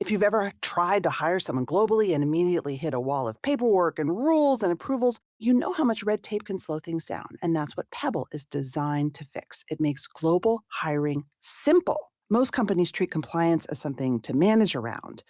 If you've ever tried to hire someone globally and immediately hit a wall of paperwork and rules and approvals, you know how much red tape can slow things down. And that's what Pebble is designed to fix. It makes global hiring simple. Most companies treat compliance as something to manage around.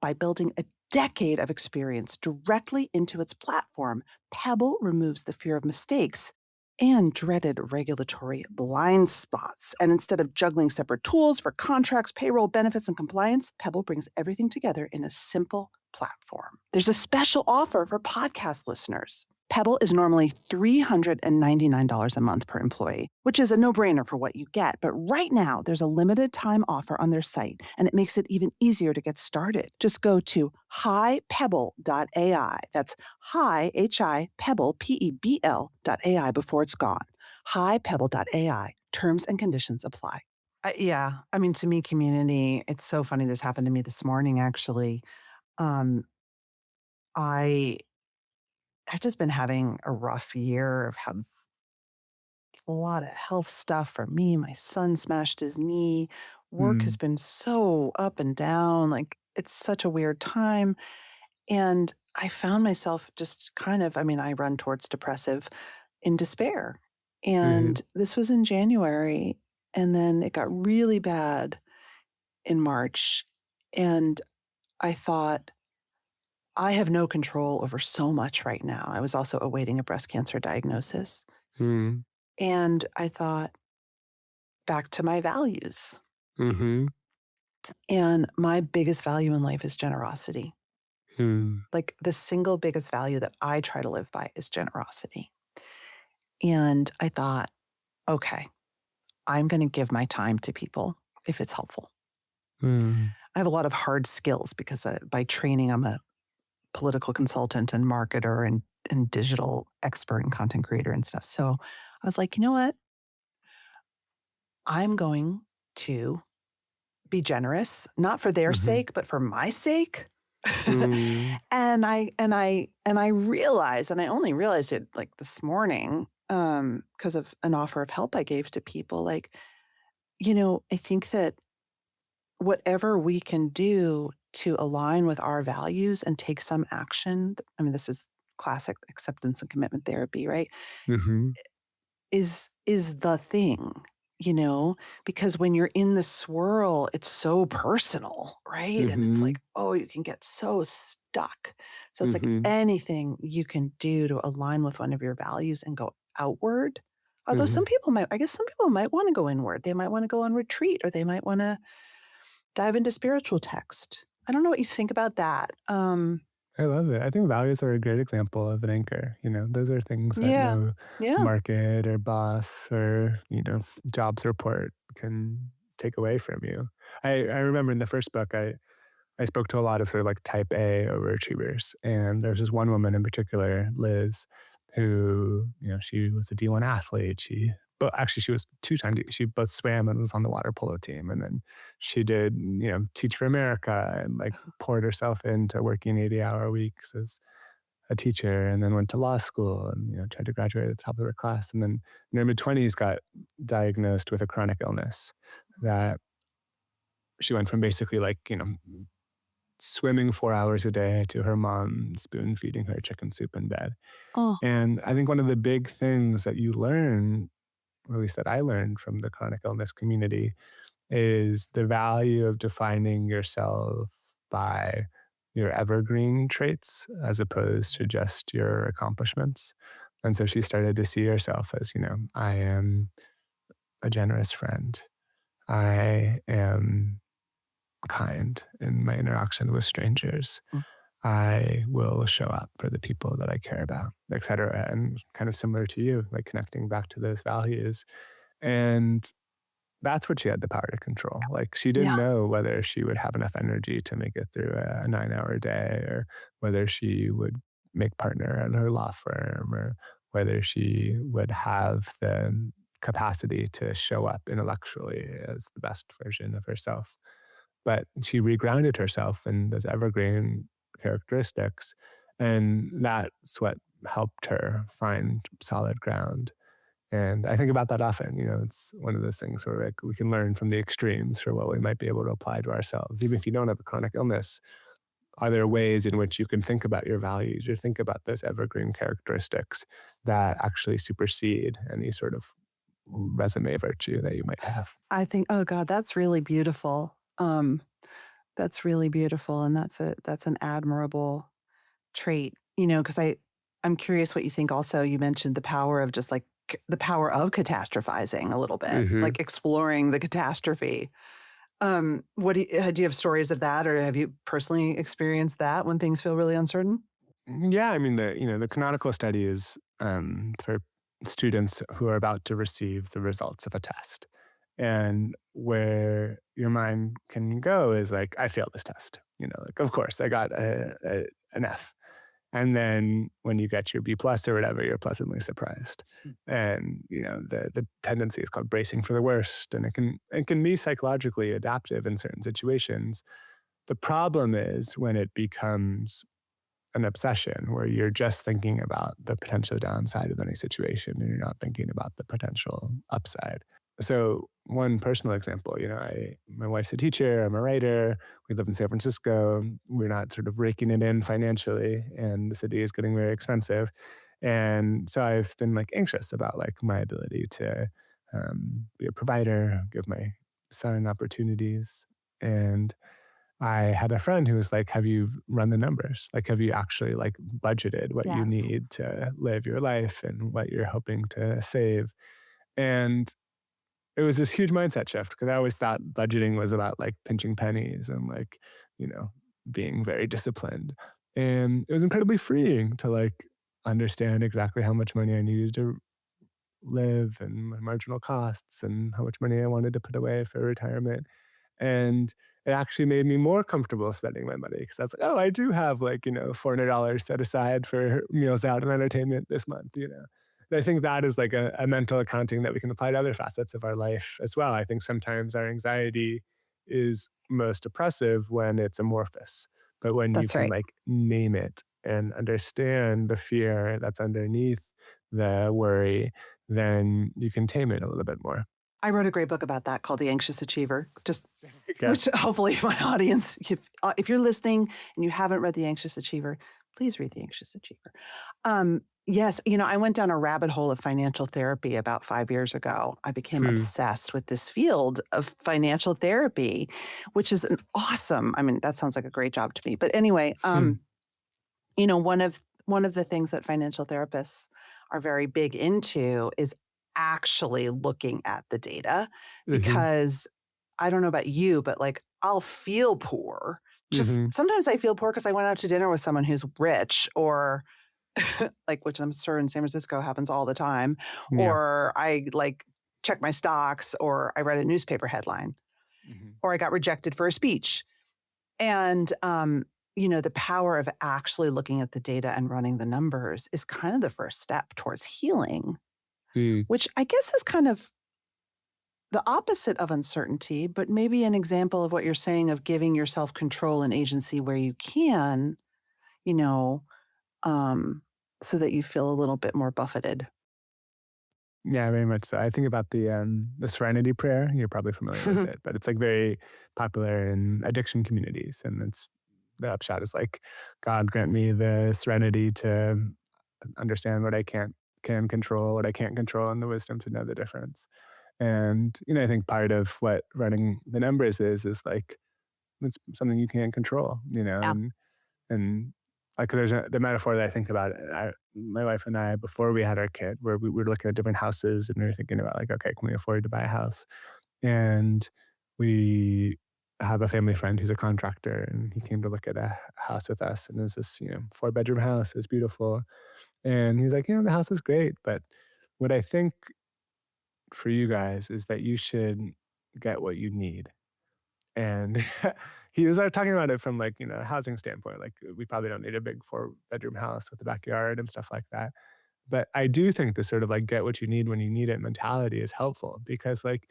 By building a decade of experience directly into its platform, Pebble removes the fear of mistakes and dreaded regulatory blind spots. And instead of juggling separate tools for contracts, payroll, benefits, and compliance, Pebble brings everything together in a simple platform. There's a special offer for podcast listeners. Pebble is normally $399 a month per employee, which is a no-brainer for what you get. But right now, there's a limited time offer on their site, and it makes it even easier to get started. Just go to highpebble.ai. That's hi, H-I, pebble, P-E-B-L.ai before it's gone. Highpebble.ai. Terms and conditions apply. To me, community, it's so funny. This happened to me this morning, actually. Um, I I've just been having a rough year. I've had a lot of health stuff for me. My son smashed his knee. Work has Mm, been so up and down. Like, it's such a weird time. And I found myself just I run towards depressive in despair. mhm. And this was in January. And then it got really bad in March. And I thought, I have no control over so much right now. I was also awaiting a breast cancer diagnosis. Mm. And I thought, back to my values. Mm-hmm. And my biggest value in life is generosity. Mm. Like the single biggest value that I try to live by is generosity. And I thought, okay, I'm going to give my time to people if it's helpful. Mm. I have a lot of hard skills because by training, I'm a political consultant and marketer and digital expert and content creator and stuff. So I was like, you know what? I'm going to be generous, not for their Mm-hmm. sake, but for my sake. Mm. and I realized, and I only realized it like this morning, because of an offer of help I gave to people. Like, I think that whatever we can do to align with our values and take some action. I mean, this is classic acceptance and commitment therapy, right? Mm-hmm. Is the thing, because when you're in the swirl, it's so personal, right? And it's Mm-hmm. like, oh, you can get so stuck. So it's like Mm-hmm. anything you can do to align with one of your values and go outward. Although Mm-hmm. some people might want to go inward. They might want to go on retreat, or they might want to dive into spiritual text. I don't know what you think about that. I love it. I think values are a great example of an anchor. Those are things that Yeah. no Yeah. market or boss or, jobs report can take away from you. I remember in the first book, I spoke to a lot of sort of like type A overachievers. And there's this one woman in particular, Liz, who, she was a D1 athlete. But actually she was two-time, she both swam and was on the water polo team. And then she did, Teach for America and like poured herself into working 80-hour weeks as a teacher, and then went to law school and, tried to graduate at the top of her class. And then in her mid-20s got diagnosed with a chronic illness that she went from basically like, swimming 4 hours a day to her mom spoon feeding her chicken soup in bed. Oh. And I think one of the big things that you learn, or at least that I learned from the chronic illness community, is the value of defining yourself by your evergreen traits as opposed to just your accomplishments. And so she started to see herself as, I am a generous friend. I am kind in my interaction with strangers. Mm. I will show up for the people that I care about, et cetera. And kind of similar to you, like connecting back to those values. And that's what she had the power to control. Like she didn't Yeah. know whether she would have enough energy to make it through a 9-hour day, or whether she would make partner at her law firm, or whether she would have the capacity to show up intellectually as the best version of herself. But she regrounded herself in those evergreen characteristics. And that's what helped her find solid ground. And I think about that often. It's one of those things where like we can learn from the extremes for what we might be able to apply to ourselves. Even if you don't have a chronic illness, are there ways in which you can think about your values or think about those evergreen characteristics that actually supersede any sort of resume virtue that you might have? I think, oh God, that's really beautiful. That's really beautiful, and that's an admirable trait. Because I'm curious what you think. Also, you mentioned the power of just like the power of catastrophizing a little bit, Mm-hmm. like exploring the catastrophe. What do you have stories of that, or have you personally experienced that when things feel really uncertain? Yeah, I mean the canonical study is for students who are about to receive the results of a test, and where your mind can go is like, I failed this test. Like of course I got an F, and then when you get your B plus or whatever, you're pleasantly surprised. And the tendency is called bracing for the worst, and it can be psychologically adaptive in certain situations. The problem is when it becomes an obsession where you're just thinking about the potential downside of any situation and you're not thinking about the potential upside. So one personal example, my wife's a teacher, I'm a writer, we live in San Francisco, we're not sort of raking it in financially, and the city is getting very expensive. And so I've been like anxious about like my ability to be a provider, give my son opportunities. And I had a friend who was like, have you run the numbers? Like, have you actually like budgeted what you Yes. need to live your life and what you're hoping to save? And it was this huge mindset shift because I always thought budgeting was about like pinching pennies and like, you know, being very disciplined. And it was incredibly freeing to like understand exactly how much money I needed to live and my marginal costs and how much money I wanted to put away for retirement. And it actually made me more comfortable spending my money because I was like, oh, I do have like, $400 set aside for meals out and entertainment this month. And I think that is like a mental accounting that we can apply to other facets of our life as well. I think sometimes our anxiety is most oppressive when it's amorphous, but when you That's can right. like name it and understand the fear that's underneath the worry, then you can tame it a little bit more. I wrote a great book about that called The Anxious Achiever. Just Yeah. which hopefully my audience, if you're listening and you haven't read The Anxious Achiever, please read The Anxious Achiever. Yes, I went down a rabbit hole of financial therapy about 5 years ago. I became Hmm. obsessed with this field of financial therapy, which is an awesome. I mean, that sounds like a great job to me. But anyway, Hmm. one of the things that financial therapists are very big into is actually looking at the data, Hmm. because I don't know about you, but like I'll feel poor. Just Hmm. sometimes I feel poor because I went out to dinner with someone who's rich, or like, which I'm sure in San Francisco happens all the time, Yeah. or I like check my stocks, or I read a newspaper headline, Hmm. or I got rejected for a speech. And, the power of actually looking at the data and running the numbers is kind of the first step towards healing, Mm. which I guess is kind of the opposite of uncertainty, but maybe an example of what you're saying of giving yourself control and agency where you can, you know, um, so that you feel a little bit more buffeted. Yeah, very much so. I think about the Serenity Prayer. You're probably familiar with it, but it's like very popular in addiction communities, and it's the upshot is like, God grant me the serenity to understand what I can control, what I can't control, and the wisdom to know the difference. And I think part of what running the numbers is like it's something you can't control, Yeah. and like there's the metaphor that I think about. My wife and I, before we had our kid, where we were looking at different houses and we were thinking about like, okay, can we afford to buy a house? And we have a family friend who's a contractor, and he came to look at a house with us, and it's this 4-bedroom house. It's beautiful, and he's like, the house is great, but what I think for you guys is that you should get what you need. And he was talking about it from like, a housing standpoint. Like we probably don't need a big 4-bedroom house with a backyard and stuff like that. But I do think the sort of like get what you need when you need it mentality is helpful because like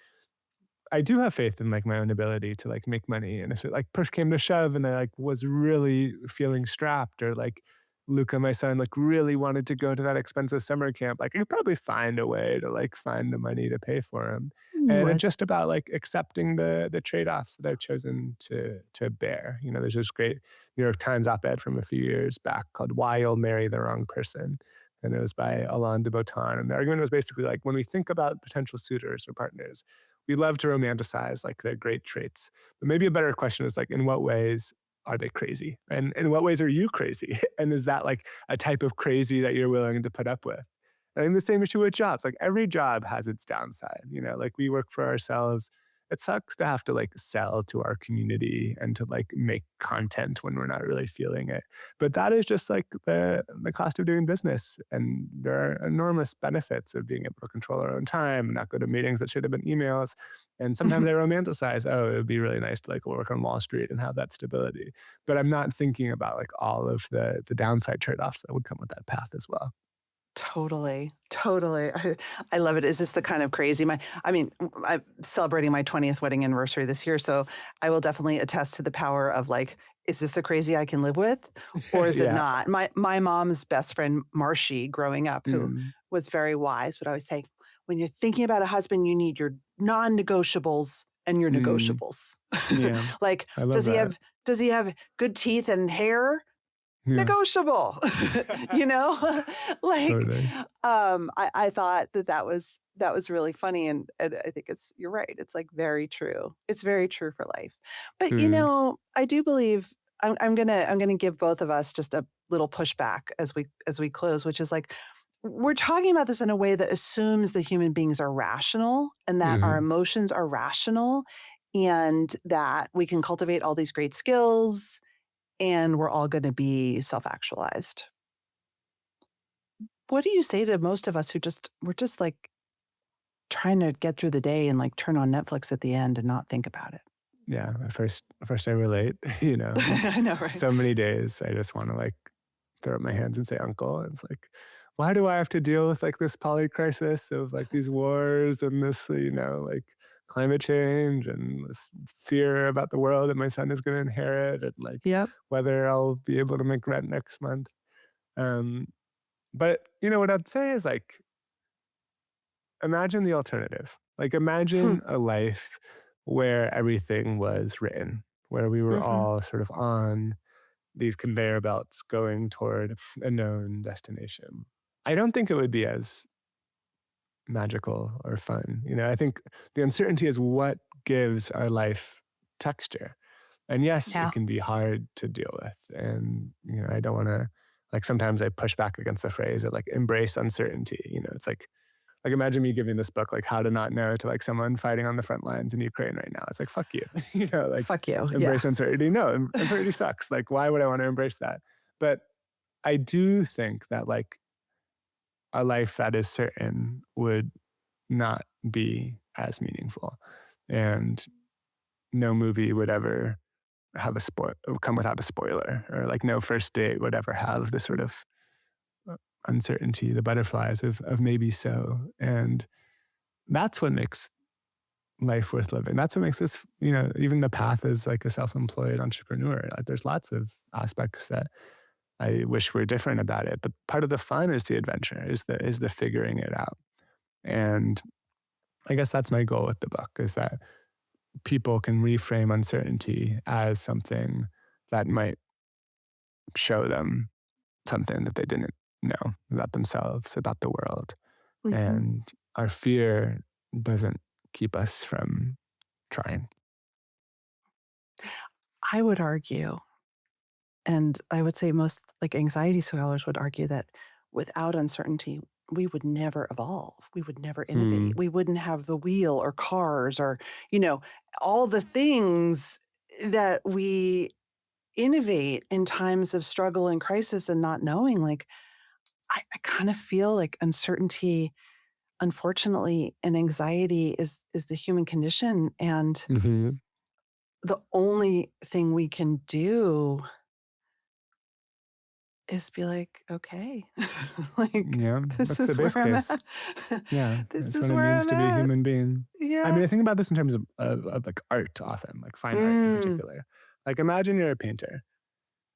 I do have faith in like my own ability to like make money. And if it like push came to shove and I like was really feeling strapped, or like Luca, my son, like really wanted to go to that expensive summer camp, like I could probably find a way to like find the money to pay for him. You And it's would. just about like accepting the trade-offs that I've chosen to bear. There's this great New York Times op-ed from a few years back called Why You'll Marry the Wrong Person. And it was by Alain de Botton. And the argument was basically like when we think about potential suitors or partners, we love to romanticize like their great traits. But maybe a better question is like, in what ways are they crazy? And in what ways are you crazy? And is that like a type of crazy that you're willing to put up with? I think the same issue with jobs. Like every job has its downside. Like we work for ourselves. It sucks to have to like sell to our community and to like make content when we're not really feeling it. But that is just like the cost of doing business. And there are enormous benefits of being able to control our own time and not go to meetings that should have been emails. And sometimes I romanticize, oh, it would be really nice to like work on Wall Street and have that stability. But I'm not thinking about like all of the downside trade-offs that would come with that path as well. Totally, totally. I love it. Is this the kind of crazy? I'm celebrating my 20th wedding anniversary this year, so I will definitely attest to the power of like, is this the crazy I can live with, or is it Yeah. not? My mom's best friend Marcy, growing up, who Mm, was very wise, would always say, when you're thinking about a husband, you need your non-negotiables and your mm, negotiables. yeah. Like, I love does he that. have does he have good teeth and hair? Yeah, negotiable, you know, like, totally. I thought that was really funny. And I think you're right. It's like very true. It's very true for life. But, Mm, I do believe I'm going to give both of us just a little pushback as we close, which is like, we're talking about this in a way that assumes that human beings are rational and that our hmm emotions are rational and that we can cultivate all these great skills and we're all going to be self-actualized. What do you say to most of us we're just like trying to get through the day and like turn on Netflix at the end and not think about it? Yeah, at first I relate, like I know, right? so many days I just want to like throw up my hands and say uncle. And it's like, why do I have to deal with like this poly crisis of like these wars and this, like climate change and this fear about the world that my son is going to inherit and like Yep. whether I'll be able to make rent next month. Um, but what I'd say is like, imagine the alternative. Like Hmm. imagine a life where everything was written, where we were Mm-hmm. all sort of on these conveyor belts going toward a known destination. I don't think it would be as magical or fun. I think the uncertainty is what gives our life texture. And yes, it Yeah. can be hard to deal with. And, I don't want to, like, sometimes I push back against the phrase of like embrace uncertainty. It's like imagine me giving this book like how to not know to like someone fighting on the front lines in Ukraine right now. It's like fuck you, like Fuck you. Yeah. embrace uncertainty. No, uncertainty sucks. Like why would I want to embrace that? But I do think that like a life that is certain would not be as meaningful, and no movie would ever have come without a spoiler, or like no first date would ever have the sort of uncertainty, the butterflies of maybe so, and that's what makes life worth living. That's what makes this, even the path as like a self-employed entrepreneur. Like there's lots of aspects that I wish were different about it, but part of the fun is the adventure, is the figuring it out. And I guess that's my goal with the book, is that people can reframe uncertainty as something that might show them something that they didn't know about themselves, about the world. Hmm. And our fear doesn't keep us from trying. I would argue, and I would say most like anxiety scholars would argue that without uncertainty, we would never evolve. We would never innovate. Mm, We wouldn't have the wheel or cars or, you know, all the things that we innovate in times of struggle and crisis and not knowing. Like, I kind of feel like uncertainty, unfortunately, and anxiety is the human condition. And hmm the only thing we can do is be like, okay, like Yeah, this that's the is where base I'm case. at. Yeah, This that's is what it where means I'm to be a at. human being. I mean, Yeah. I think about this in terms of like art often, like fine art in Mm. particular. Like imagine you're a painter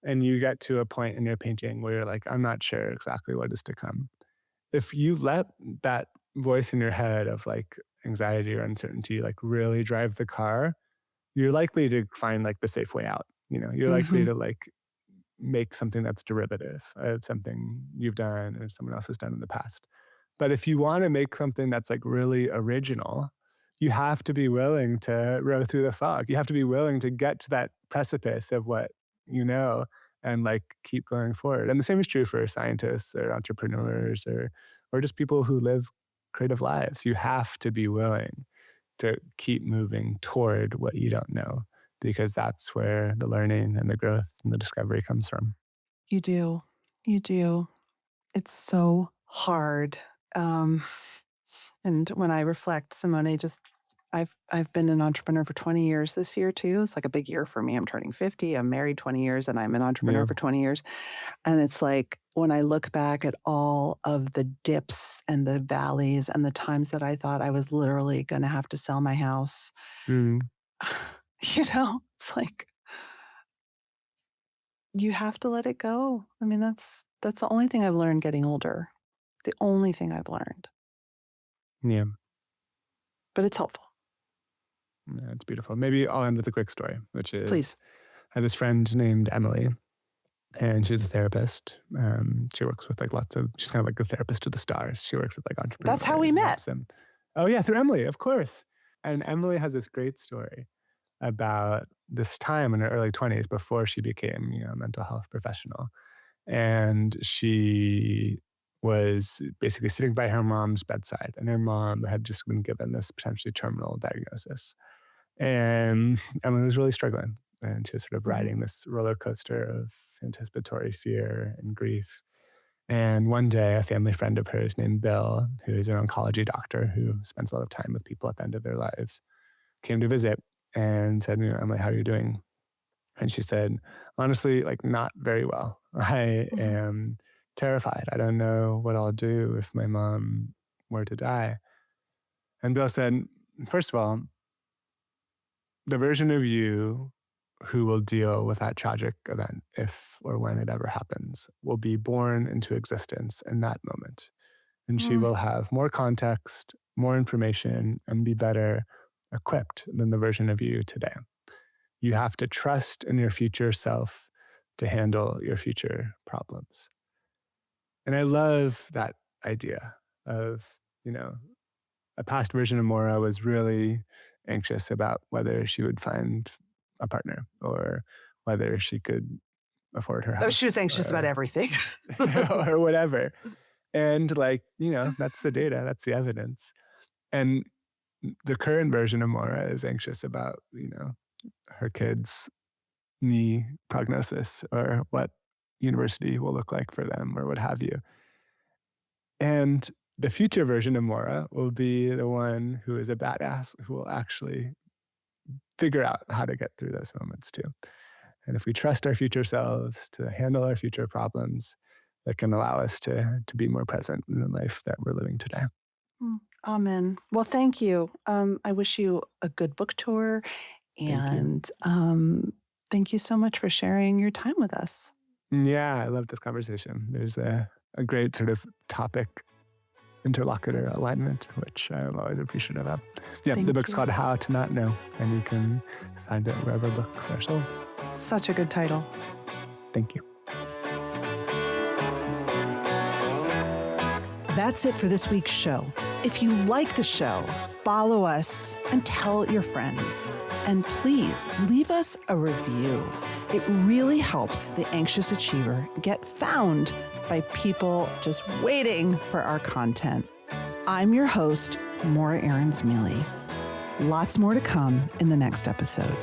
and you get to a point in your painting where you're like, I'm not sure exactly what is to come. If you let that voice in your head of like anxiety or uncertainty like really drive the car, you're likely to find like the safe way out. You're likely Hmm. to like make something that's derivative of something you've done or someone else has done in the past. But if you want to make something that's like really original, you have to be willing to row through the fog. You have to be willing to get to that precipice of what you know and like keep going forward. And the same is true for scientists or entrepreneurs or just people who live creative lives. You have to be willing to keep moving toward what you don't know, because that's where the learning and the growth and the discovery comes from. You do. You do. It's so hard. Um, and when I reflect, Simone, I've been an entrepreneur for 20 years this year too. It's like a big year for me. I'm turning 50. I'm married 20 years and I'm an entrepreneur Yeah. for 20 years. And it's like when I look back at all of the dips and the valleys and the times that I thought I was literally going to have to sell my house, Mm, it's like you have to let it go. I mean, that's the only thing I've learned getting older. The only thing I've learned, yeah. but it's helpful. Yeah, it's beautiful. Maybe I'll end with a quick story, which Please. is I had this friend named Emily, And she's a therapist. She works with she's kind of like a therapist to the stars. She works with like entrepreneurs. That's how we met. Them. Oh yeah, through Emily, of course. And Emily has this great story about this time in her early 20s before she became, a mental health professional. And she was basically sitting by her mom's bedside, and her mom had just been given this potentially terminal diagnosis. And Emily was really struggling, and she was sort of riding this roller coaster of anticipatory fear and grief. And one day, a family friend of hers named Bill, who is an oncology doctor who spends a lot of time with people at the end of their lives, came to visit and said, Emily, how are you doing? And she said, honestly, not very well. I am terrified. I don't know what I'll do if my mom were to die. And Bill said, first of all, the version of you who will deal with that tragic event, if or when it ever happens, will be born into existence in that moment. And she will have more context, more information, and be better equipped than the version of you today. You have to trust in your future self to handle your future problems. And I love that idea of, a past version of Maura was really anxious about whether she would find a partner or whether she could afford her house. Oh, she was anxious about everything. or whatever. And that's the data, that's the evidence. And the current version of Maura is anxious about, her kids' knee prognosis or what university will look like for them or what have you. And the future version of Maura will be the one who is a badass who will actually figure out how to get through those moments too. And if we trust our future selves to handle our future problems, that can allow us to be more present in the life that we're living today. Amen. Well, thank you. I wish you a good book tour. And thank you so much for sharing your time with us. Yeah, I love this conversation. There's a great sort of topic interlocutor alignment, which I'm always appreciative of. Yeah, the book's called How to Not Know, and you can find it wherever books are sold. Such a good title. Thank you. That's it for this week's show. If you like the show, follow us and tell your friends. And please leave us a review. It really helps the Anxious Achiever get found by people just waiting for our content. I'm your host, Maura Aarons-Mele. Lots more to come in the next episode.